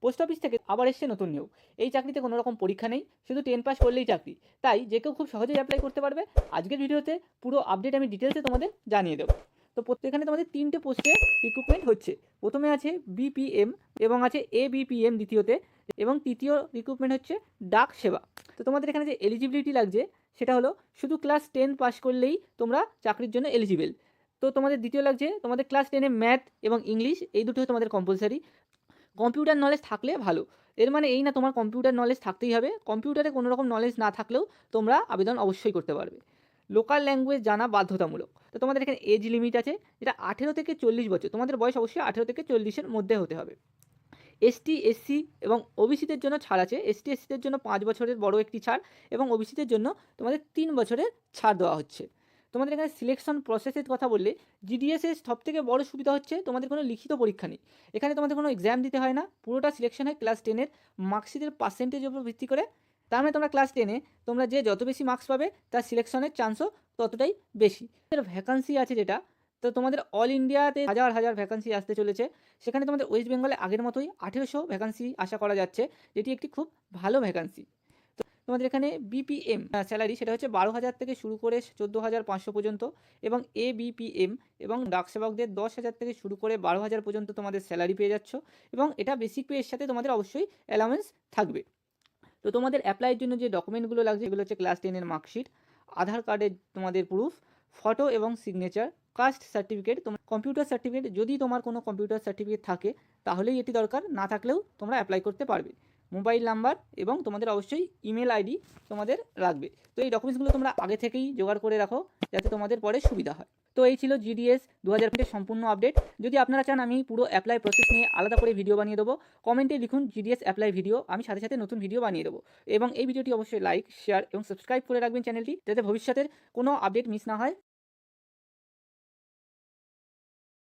Post office থেকে আবার এসছে নতুন নিয়োগ। এই চাকরিতে কোনো রকম পরীক্ষা নেই, শুধু 10 পাস করলেই চাকরি। তাই যে কেউ খুব সহজেই অ্যাপ্লাই করতে পারবে। আজকের ভিডিওতে পুরো আপডেট আমি ডিটেলসে তোমাদের জানিয়ে দেবো। তো এখানে তোমাদের 3টে পোস্টে রিক্রুটমেন্ট হচ্ছে। প্রথমে আছে বিপিএম এবং আছে এবিপিএম দ্বিতীয়তে, এবং তৃতীয় রিক্রুটমেন্ট হচ্ছে ডাক সেবা। তো তোমাদের এখানে যে এলিজিবিলিটি লাগছে সেটা হলো শুধু ক্লাস 10 পাস করলেই তোমরা চাকরির জন্য এলিজিবেল। তো তোমাদের দ্বিতীয় লাগছে তোমাদের ক্লাস 10-এ ম্যাথ এবং ইংলিশ এই দুটো তোমাদের কম্পালসারি। কম্পিউটার নলেজ থাকলে ভালো। এর মানে এই না তোমার কম্পিউটার নলেজ থাকতেই হবে, কম্পিউটারে কোনো রকম নলেজ না থাকলেও তোমরা আবেদন অবশ্যই করতে পারবে। লোকাল ল্যাঙ্গুয়েজ জানা বাধ্যতামূলক। তো তোমাদের এখানে এজ লিমিট আছে, যেটা 18 থেকে 40 বছর। তোমাদের বয়স অবশ্যই 18 থেকে 40-এর মধ্যে হতে হবে। এসটি এসসি এবং ওবিসিদের জন্য ছাড় আছে। এসটি এসসিদের জন্য 5 বছরের বড় একটি ছাড়, এবং ওবিসিদের জন্য তোমাদের 3 বছরের ছাড় দেওয়া হচ্ছে। তোমাদের এখানে সিলেকশন প্রসেসের কথা বললে জিডিএসের সবথেকে বড় সুবিধা হচ্ছে তোমাদের কোনো লিখিত পরীক্ষা নেই। এখানে তোমাদের কোনো এক্সাম দিতে হয় না, পুরোটা সিলেকশন হয় ক্লাস 10-এর মার্কশিটের পার্সেন্টেজের উপর ভিত্তি করে। তার মানে তোমরা ক্লাস 10-এ তোমরা যে যত বেশি মার্কস পাবে তার সিলেকশনের চান্সও ততটাই বেশি। ভ্যাকান্সি আছে যেটা, তো তোমাদের অল ইন্ডিয়াতে হাজার হাজার ভ্যাকান্সি আসতে চলেছে। সেখানে তোমাদের ওয়েস্ট বেঙ্গলে আগের মতোই 1800 ভ্যাকান্সি আশা করা যাচ্ছে, যেটি একটি খুব ভালো ভ্যাকান্সি। তো তোমাদের এখানে বিপিএম স্যালারি সেটা হচ্ছে 12,000 থেকে শুরু করে 14,500 পর্যন্ত, এবং এবিপিএম এবং ডাকসেবকদের 10,000 থেকে শুরু করে 12,000 পর্যন্ত তোমাদের স্যালারি পেয়ে যাচ্ছ, এবং এটা বেসিক পেয়ের সাথে তোমাদের অবশ্যই অ্যালাউন্স থাকবে। তো তোমাদের অ্যাপ্লাইয়ের জন্য যে ডকুমেন্টগুলো লাগছে এগুলো হচ্ছে ক্লাস 10-এর মার্কশিট, আধার কার্ডের তোমাদের প্রুফ, ফটো এবং সিগনেচার, কাস্ট সার্টিফিকেট, তোমার কম্পিউটার সার্টিফিকেট। যদি তোমার কোনো কম্পিউটার সার্টিফিকেট থাকে তাহলেই এটি দরকার, না থাকলেও তোমরা অ্যাপ্লাই করতে পারবে। মোবাইল নাম্বার এবং তোমাদের অবশ্যই ইমেল আইডি তোমাদের লাগবে। তো এই ডকুমেন্টসগুলো তোমরা আগে থেকেই জোগাড় করে রাখো, যাতে তোমাদের পরে সুবিধা হয়। তো এই ছিল জিডিএস 2020-এর সম্পূর্ণ আপডেট। যদি আপনারা চান আমি পুরো অ্যাপ্লাই প্রসেস নিয়ে আলাদা করে ভিডিও বানিয়ে দেবো, কমেন্টে লিখুন জিডিএস অ্যাপ্লাই ভিডিও, আমি সাথে সাথে নতুন ভিডিও বানিয়ে দেবো। এবং এই ভিডিওটি অবশ্যই লাইক, শেয়ার এবং সাবস্ক্রাইব করে রাখবেন চ্যানেলটি, যাতে ভবিষ্যতের কোনো আপডেট মিস না হয়।